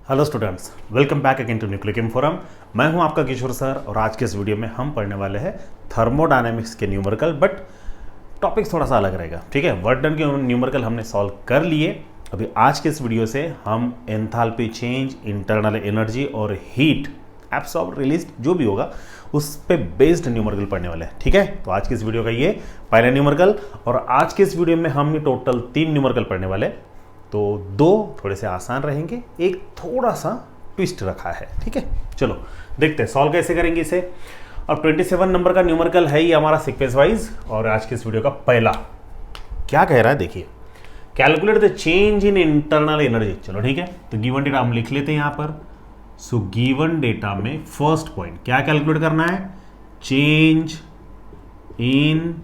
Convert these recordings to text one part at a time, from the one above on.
Hello students, welcome back again to nucleic forum. मैं हूं आपका किशोर सर और आज के इस वीडियो में हम पढ़ने वाले हैं थर्मोडायनेमिक्स के न्यूमेरिकल, बट टॉपिक थोड़ा सा अलग रहेगा। ठीक है, वर्क डन के न्यूमेरिकल हमने सॉल्व कर लिए। अभी आज के इस वीडियो से हम एंथैल्पी चेंज, इंटरनल एनर्जी और हीट एब्सॉर्ब रिलीज जो भी होगा उस पे बेस्ड न्यूमेरिकल पढ़ने वाले हैं। ठीक है, तो आज के इस वीडियो का ये पहला न्यूमेरिकल, और आज के इस वीडियो में हम टोटल 3 न्यूमेरिकल पढ़ने वाले। तो 2 थोड़े से आसान रहेंगे, एक थोड़ा सा ट्विस्ट रखा है। ठीक है, चलो देखते हैं सॉल्व कैसे करेंगे इसे। और 27 नंबर का न्यूमेरिकल है ये हमारा सीक्वेंस वाइज, और आज के इस वीडियो का पहला क्या कह रहा है देखिए, calculate the change in internal energy. चलो ठीक है, तो गिवन डेटा हम लिख लेते हैं यहाँ पर। सो गिवन डेटा में फर्स्ट पॉइंट क्या कैलकुलेट करना है, चेंज इन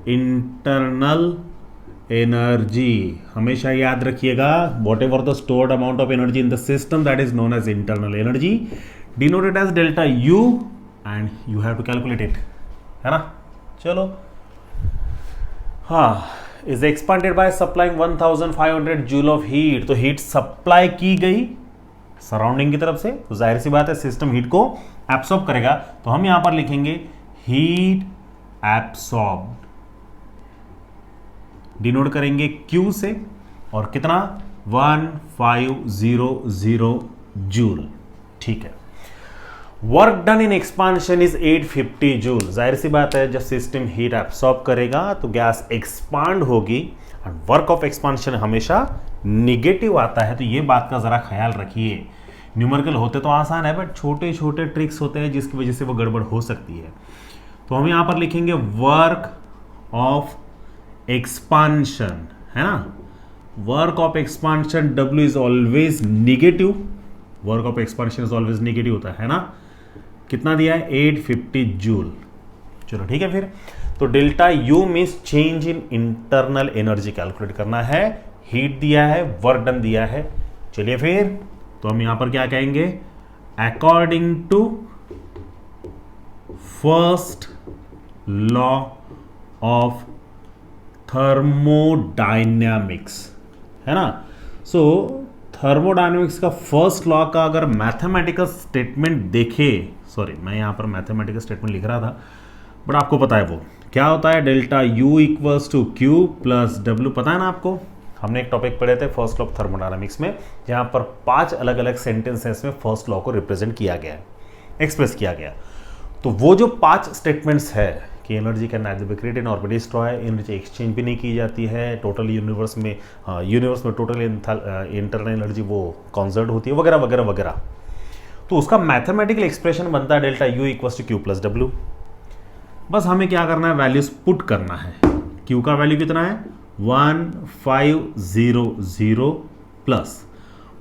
इंटरनल एनर्जी। हमेशा याद रखिएगा, whatever the stored amount of energy in the system that is known as internal energy, denoted as delta U, and you have to calculate it, है ना। चलो, हाँ, is expanded by supplying 1500 joule of heat. तो heat supply की गई surrounding की तरफ से, तो जाहिर सी बात है सिस्टम हीट को एब्सॉर्ब करेगा। तो हम यहां पर लिखेंगे हीट एब्सॉर्ब, डिनोट करेंगे Q से, और कितना 1500 जूल। ठीक है, work done in expansion is 850 joule. जाहिर सी बात है जब सिस्टम हीट एब्सॉर्ब करेगा तो गैस एक्सपांड होगी, और वर्क ऑफ एक्सपांशन हमेशा निगेटिव आता है। तो ये बात का जरा ख्याल रखिए। न्यूमेरिकल होते तो आसान है, बट छोटे छोटे ट्रिक्स होते हैं जिसकी वजह से वो गड़बड़ हो सकती है। तो हम यहां पर लिखेंगे वर्क ऑफ एक्सपांशन, है ना। Work of expansion W is always negative, work of expansion is always negative होता है ना। कितना दिया है, 850 जूल। चलो ठीक है, फिर तो delta U means change in internal energy calculate करना है। हीट दिया है, वर्क डन दिया है। चलिए फिर, तो हम यहां पर क्या कहेंगे, according to first law of thermodynamics, है ना। सो थर्मोडायनेमिक्स का फर्स्ट लॉ का अगर मैथमेटिकल स्टेटमेंट देखे, सॉरी मैं यहां पर मैथमेटिकल स्टेटमेंट लिख रहा था, बट आपको पता है वो क्या होता है, delta U equals to Q plus W। पता है ना आपको, हमने एक टॉपिक पढ़े थे फर्स्ट लॉ ऑफ थर्मोडायनेमिक्स में, जहां पर 5 अलग अलग सेंटेंसेस में फर्स्ट लॉ को रिप्रेजेंट किया गया है, एक्सप्रेस किया गया। तो वो जो 5 स्टेटमेंट्स है कि energy can neither be created nor be destroy, energy exchange भी नहीं की जाती है, टोटल यूनिवर्स में टोटल इंटरनल एनर्जी वो कंजर्व होती है, वगैरह वगैरह वगैरह। तो उसका मैथमेटिकल एक्सप्रेशन बनता है delta U equals to Q plus W। बस हमें क्या करना है, वैल्यूज पुट करना है। Q का वैल्यू कितना है 1500 प्लस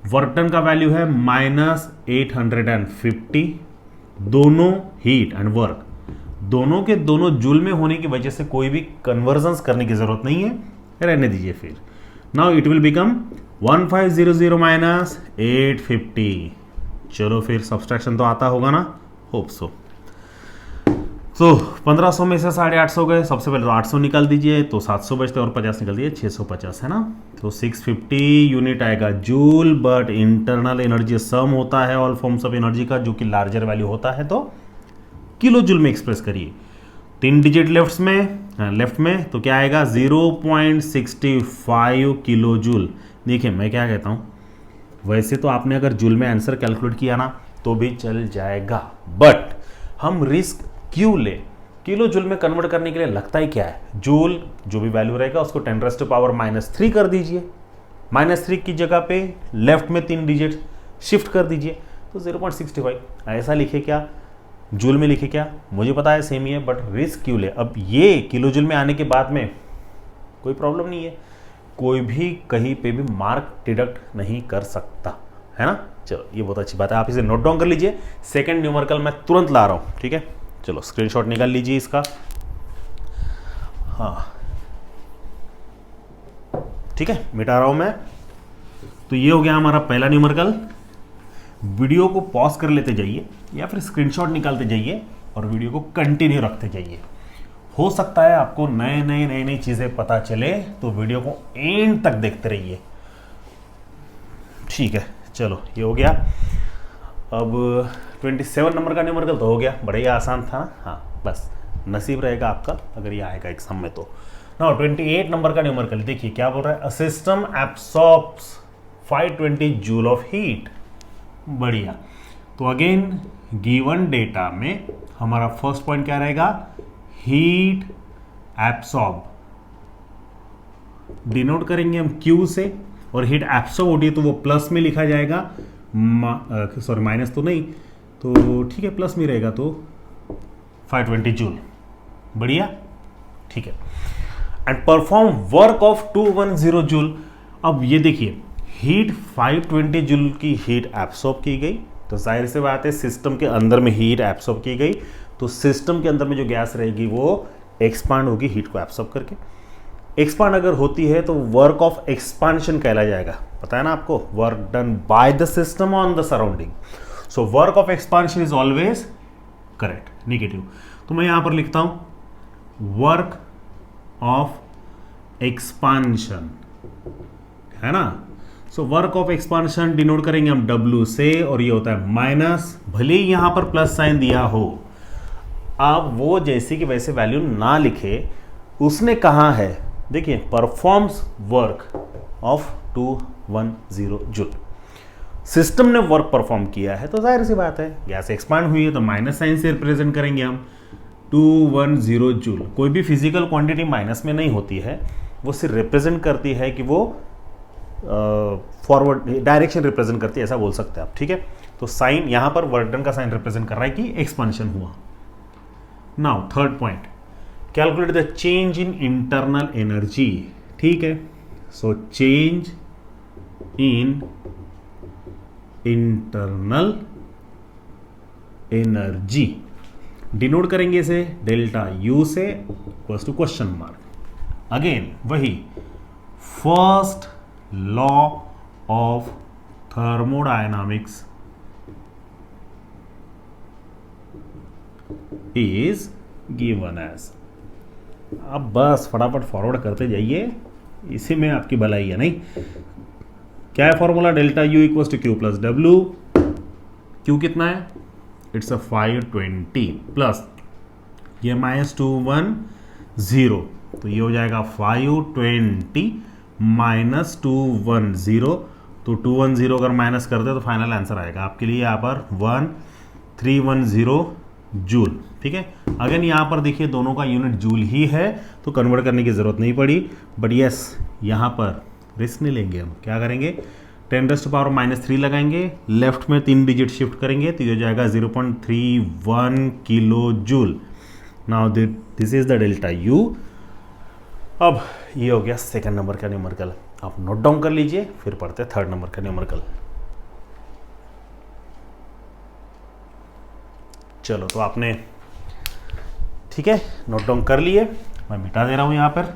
वर्क डन का वैल्यू है -850। दोनों हीट एंड वर्क दोनों के दोनों जूल में होने की वजह से कोई भी कन्वर्जन्स करने की जरूरत नहीं है, रहने दीजिए। फिर now it will become 1500 minus 850। चलो फिर सब्सट्रैक्शन तो आता होगा ना, होप सो। तो 1500 में से 850 गए, सबसे पहले तो 800 निकाल दीजिए, तो 700 बचते और 50 निकाल दीजिए, 650, है ना। तो 650 यूनिट आएगा जूल, बट इंटरनल एनर्जी सम होता है ऑल फॉर्म्स ऑफ एनर्जी का, जो कि लार्जर वैल्यू होता है, तो किलो जूल में एक्सप्रेस करिए। 3 डिजिट लेफ्ट में तो क्या आएगा 0.65 किलो जूल। देखिए मैं क्या कहता हूँ, वैसे तो आपने अगर जूल में आंसर कैलकुलेट किया ना तो भी चल जाएगा, बट हम रिस्क क्यों ले, किलो जूल में कन्वर्ट करने के लिए लगता ही क्या है, जूल जो भी वैल्यू रहेगा उसको 10⁻³ कर दीजिए, -3 की जगह पे लेफ्ट में 3 डिजिट शिफ्ट कर दीजिए, तो 0.65 ऐसा लिखे क्या, जूल में लिखे क्या, मुझे पता है सेम ही है, बट रिस्क क्यों ले। अब ये किलो जूल में आने के बाद में कोई प्रॉब्लम नहीं है, कोई भी कहीं पे भी मार्क डिडक्ट नहीं कर सकता, है ना। चलो ये बहुत अच्छी बात है, आप इसे नोट डाउन कर लीजिए। सेकंड न्यूमेरिकल मैं तुरंत ला रहा हूं, ठीक है। चलो स्क्रीनशॉट निकाल लीजिए इसका, हाँ ठीक है, मिटा रहा हूं मैं। तो ये हो गया हमारा पहला न्यूमेरिकल। वीडियो को पॉज कर लेते जाइए या फिर स्क्रीनशॉट निकालते जाइए और वीडियो को कंटिन्यू रखते जाइए। हो सकता है आपको नए नई चीज़ें पता चले, तो वीडियो को एंड तक देखते रहिए। ठीक है, चलो ये हो गया। अब 27 नंबर का न्यूमेरिकल तो हो गया, बड़ा ही आसान था। हाँ बस नसीब रहेगा आपका अगर ये आएगा एग्जाम में तो। ना 28 नंबर का न्यूमेरिकल देखिए क्या बोल रहा है, a system absorbs 520 joule of heat. बढ़िया। तो अगेन गिवन डेटा में हमारा फर्स्ट पॉइंट क्या रहेगा, हीट एब्सॉर्ब, डिनोट करेंगे हम Q से, और हीट एब्सॉर्ब होती है तो वो प्लस में लिखा जाएगा, सॉरी माइनस तो नहीं, तो ठीक है प्लस में रहेगा, तो 520 जूल। बढ़िया, ठीक है। And perform work of 210 joule. अब ये देखिए हीट 520 जूल की हीट एब्सॉर्ब की गई, तो जाहिर सी बात है सिस्टम के अंदर में हीट एब्सॉर्ब की गई, तो सिस्टम के अंदर में जो गैस रहेगी वो एक्सपांड होगी हीट को एब्सॉर्ब करके। एक्सपांड अगर होती है तो वर्क ऑफ एक्सपांशन कहला जाएगा, पता है ना आपको, work done by the system on the surrounding. So work of expansion is always correct, negative. तो मैं यहां पर लिखता हूं वर्क ऑफ एक्सपांशन, है ना। So work of expansion denote करेंगे हम W से, और ये होता है माइनस, भले ही यहां पर प्लस साइन दिया हो, आप वो जैसे कि वैसे वैल्यू ना लिखे। उसने कहा है देखिए performs work of 210 joule, system ने वर्क परफॉर्म किया है, तो जाहिर सी बात है गैस एक्सपांड हुई है तो माइनस साइन से रिप्रेजेंट करेंगे हम 210 जूल। कोई भी फिजिकल क्वांटिटी माइनस में नहीं होती है, वो सिर्फ रिप्रेजेंट करती है कि वो फॉरवर्ड डायरेक्शन रिप्रेजेंट करती है, ऐसा बोल सकते हैं आप, ठीक है। तो साइन यहां पर वर्क डन का साइन रिप्रेजेंट कर रहा है कि एक्सपांशन हुआ। Now third point, calculate the change in internal energy, ठीक है। So change in internal energy denote करेंगे इसे डेल्टा U से, equals to question mark. Again वही first law of thermodynamics is given as. अब बस फटाफट फॉरवर्ड करते जाइए, इसी में आपकी भलाई है। नहीं क्या है formula, delta U equals to Q plus W। Q कितना है, इट्स अ 520 प्लस ये माइनस 210, तो ये हो जाएगा 520 माइनस 210, तो 210 अगर माइनस कर दे तो फाइनल आंसर आएगा आपके लिए यहाँ पर 1310 जूल, ठीक है। अगर यहाँ पर देखिए दोनों का यूनिट जूल ही है तो कन्वर्ट करने की ज़रूरत नहीं पड़ी, बट यस यहाँ पर रिस्क नहीं लेंगे हम, क्या करेंगे 10⁻³ लगाएंगे, लेफ्ट में 3 डिजिट शिफ्ट करेंगे तो ये हो जाएगा 0.31 kilo joule. Now this is the delta U। अब ये हो गया सेकंड नंबर का न्यूमेरिकल, आप नोट डाउन कर लीजिए, फिर पढ़ते हैं थर्ड नंबर का न्यूमेरिकल। चलो तो आपने ठीक है नोट डाउन कर लिए, मैं मिटा दे रहा हूं यहां पर।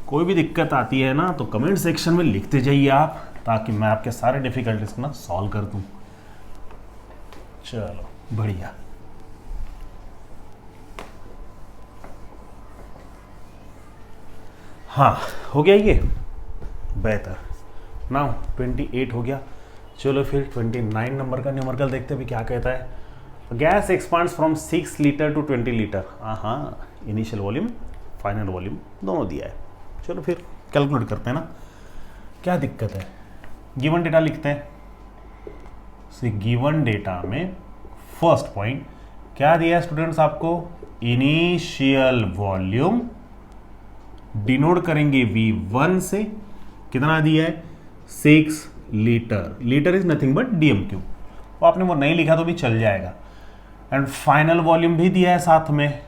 कोई भी दिक्कत आती है ना तो कमेंट सेक्शन में लिखते जाइए आप, ताकि मैं आपके सारे डिफिकल्टीज को ना सॉल्व कर दूं। चलो बढ़िया। हाँ हो गया ये बेहतर। नाउ 28 हो गया। चलो फिर 29 नंबर का न्यूमेरिकल देखते हैं भी क्या कहता है। Gas expands from 6 litre to 20 litre. हाँ इनिशियल वॉल्यूम फाइनल वॉल्यूम दोनों दिया है। चलो फिर कैलकुलेट करते हैं ना, क्या दिक्कत है। गिवन डेटा लिखते हैं। गिवन डेटा में फर्स्ट पॉइंट क्या दिया है स्टूडेंट्स आपको, इनिशियल वॉल्यूम डिनोट करेंगे V1 से, कितना दिया है 6 litre. Litre is nothing but DMQ, वो आपने वो नहीं लिखा तो भी चल जाएगा। एंड फाइनल वॉल्यूम भी दिया है साथ में,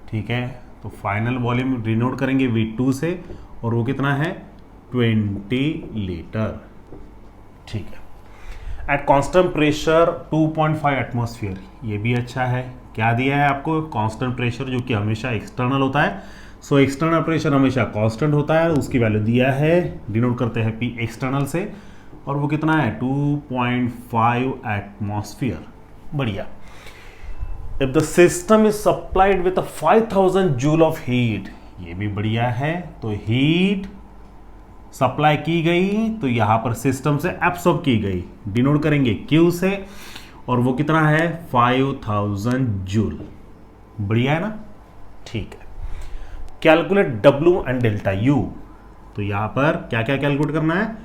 ठीक है। तो फाइनल वॉल्यूम डिनोट करेंगे V2 से, और वो कितना है 20 लीटर, ठीक है। एट कांस्टेंट प्रेशर 2.5 एटमॉस्फेयर, ये भी अच्छा है। क्या दिया है आपको, कांस्टेंट प्रेशर, जो कि हमेशा एक्सटर्नल होता है। सो एक्सटर्नल प्रेशर हमेशा कांस्टेंट होता है, उसकी वैल्यू दिया है, डिनोट करते हैं P एक्सटर्नल से, और वो कितना है 2.5 एटमॉस्फेयर। बढ़िया। If the system is supplied with 5000 joule of heat, ये भी बढ़िया है। तो हीट सप्लाई की गई तो यहां पर सिस्टम से एब्सॉर्ब की गई, डिनोट करेंगे Q से, और वो कितना है 5000 जूल। बढ़िया है ना, ठीक है। Calculate W and delta U, तो यहां पर क्या क्या कैलकुलेट करना है,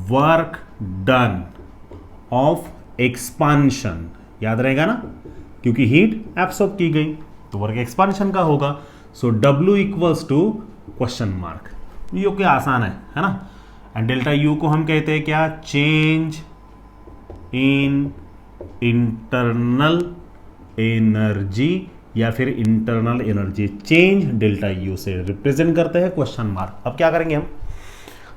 वर्क डन ऑफ एक्सपांशन, याद रहेगा ना, क्योंकि हीट एब्सॉर्ब की गई तो वर्क एक्सपांशन का होगा। So W equals to question mark, ये क्या आसान है ना। एंड डेल्टा U को हम कहते हैं क्या, चेंज इन इंटरनल एनर्जी, या फिर internal energy change delta U से रिप्रेजेंट करते हैं क्वेश्चन मार्क। अब क्या करेंगे हम,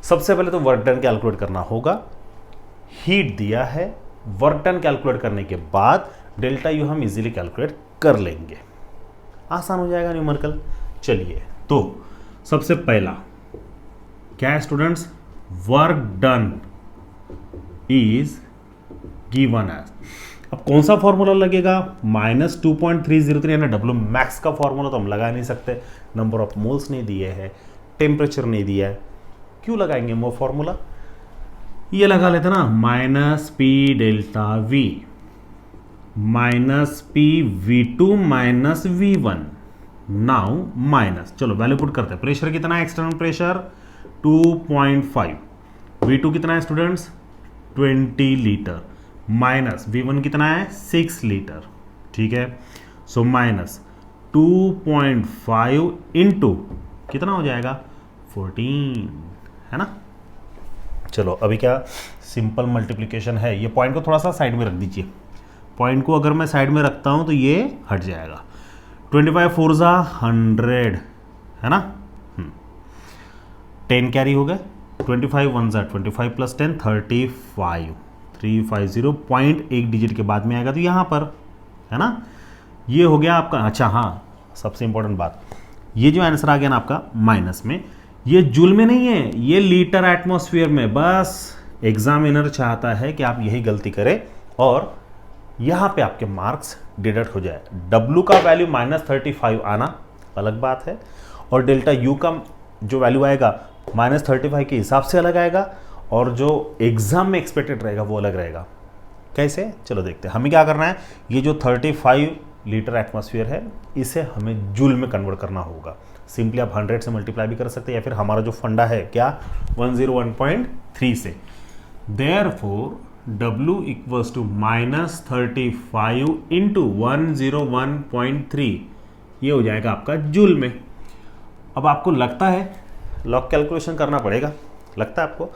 सबसे पहले तो वर्क डन कैलकुलेट करना होगा, हीट दिया है, वर्क डन कैलकुलेट करने के बाद डेल्टा U हम इजीली कैलकुलेट कर लेंगे, आसान हो जाएगा न्यूमेरिकल। चलिए, तो सबसे पहला क्या है students, work done is given as, अब कौन सा फॉर्मूला लगेगा, -2.303, यानी W मैक्स का फॉर्मूला तो हम लगा नहीं सकते, नंबर ऑफ मोल्स नहीं दिए हैं, टेम्परेचर नहीं दिया है, क्यों लगाएंगे वो फॉर्मूला, ये लगा लेते ना, -P delta V -P V2 -V1, now minus, चलो वैल्यू पुट करते हैं, प्रेशर कितना है, एक्सटर्नल प्रेशर 2.5, V2 कितना है स्टूडेंट्स 20 लीटर, माइनस V1 कितना है 6 लीटर, ठीक है। सो माइनस 2.5 इंटू कितना हो जाएगा 14, है ना। चलो अभी क्या सिंपल मल्टीप्लिकेशन है, ये पॉइंट को थोड़ा सा साइड में रख दीजिए, पॉइंट को अगर मैं साइड में रखता हूं तो ये हट जाएगा, 25 4 100, है ना, 10 कैरी हो गए, 25 1 25 प्लस 10 35, 350 पॉइंट एक डिजिट के बाद में आएगा तो यहाँ पर, है ना, ये हो गया आपका। अच्छा हाँ, सबसे इंपॉर्टेंट बात, ये जो आंसर आ गया ना आपका माइनस में, ये जूल में नहीं है, ये लीटर एटमॉस्फेयर में, बस एग्जामिनर चाहता है कि आप यही गलती करें और यहाँ पे आपके मार्क्स डिडक्ट हो जाए। W का वैल्यू -35 आना अलग बात है, और डेल्टा U का जो वैल्यू आएगा -35 के हिसाब से अलग आएगा, और जो एग्जाम में एक्सपेक्टेड रहेगा वो अलग रहेगा। कैसे, चलो देखते हैं। हमें क्या करना है, ये जो 35 लीटर एटमॉस्फेयर है इसे हमें जूल में कन्वर्ट करना होगा। सिंपली आप 100 से मल्टीप्लाई भी कर सकते हैं, या फिर हमारा जो फंडा है क्या 101.3 से, therefore W equals to -35 into 101.3, ये हो जाएगा आपका जूल में। अब आपको लगता है लॉग कैलकुलेशन करना पड़ेगा, लगता है आपको,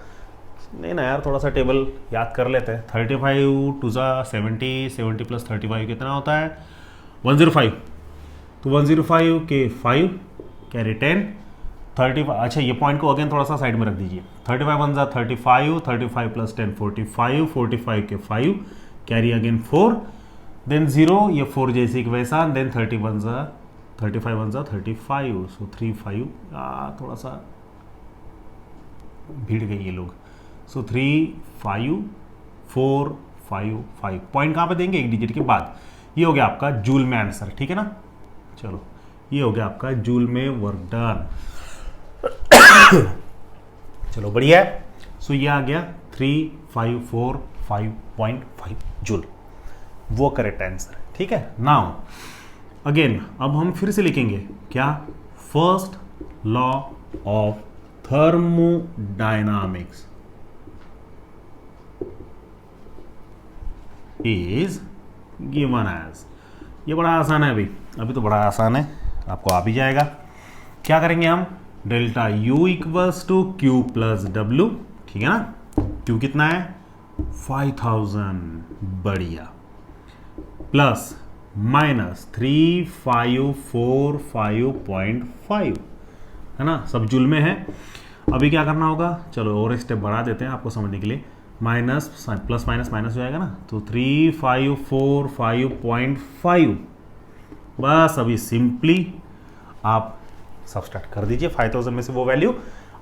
नहीं ना यार, थोड़ा सा टेबल याद कर लेते हैं। 35 2 70, 70 प्लस 35 कितना होता है 105, तो 105 के 5 कैरी 10, 35, अच्छा ये पॉइंट को अगेन थोड़ा सा साइड में रख दीजिए, 35 1 35, 35 प्लस 10 45, 45 के 5 कैरी अगेन 4, देन 0, ये 4 जैसे कि वैसा, देन 35 1 35, सो 35, थोड़ा सा भीड़ गई ये लोग, सो 3 5 4 5 5, पॉइंट कहाँ पे देंगे, एक डिजिट के बाद। ये हो गया आपका जूल में आंसर, ठीक है ना। चलो ये हो गया आपका जूल में वर्क डन। चलो बढ़िया है। सो ये आ गया 3545.5 जूल, वो करेक्ट आंसर, ठीक है। नाउ अगेन अब हम फिर से लिखेंगे क्या, first law of thermodynamics is given as, ये बड़ा आसान है अभी तो बड़ा आसान है, आपको आ भी जाएगा। क्या करेंगे हम, delta U equals to Q plus W, ठीक है ना, Q कितना है 5000, बढ़िया, प्लस माइनस 3545.5, है ना, सब जूल में है। अभी क्या करना होगा, चलो और एक स्टेप बढ़ा देते हैं आपको समझने के लिए, माइनस प्लस माइनस माइनस हो जाएगा ना, तो 3545.5, बस अभी सिंपली आप सबट्रैक्ट कर दीजिए 5000 में से वो वैल्यू,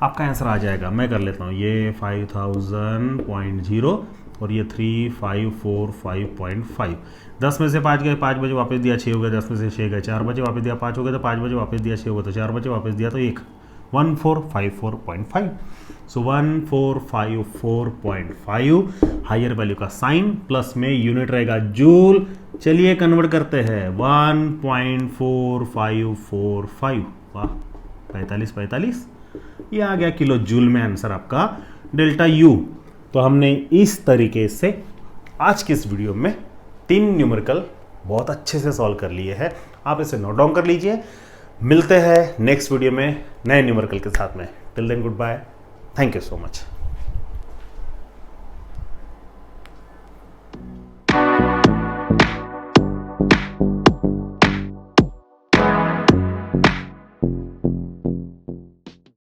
आपका आंसर आ जाएगा। मैं कर लेता हूँ, ये 5000.0 और ये 3545.5, 10 में से 5 गए, 5 बजे वापस दिया 6 हो गया, 10 में से 6 गए, 4 बजे वापस दिया 5 हो गया, तो 5 बजे वापस दिया 6 हो गया, तो 4 बजे वापस दिया तो 1, 1454.5। सो 1454.5 हायर वैल्यू का साइन, प्लस में यूनिट रहेगा जूल। चलिए कन्वर्ट करते हैं 1.4545। वाह 45 ये आ गया किलो जूल में आंसर आपका डेल्टा यू। तो हमने इस तरीके से आज के इस वीडियो में 3 न्यूमेरिकल बहुत अच्छे से सॉल्व कर लिए हैं। आप इसे नोट डाउन कर लीजिए। मिलते हैं नेक्स्ट वीडियो में नए न्यूमेरिकल के साथ में। Till then goodbye, thank you so much.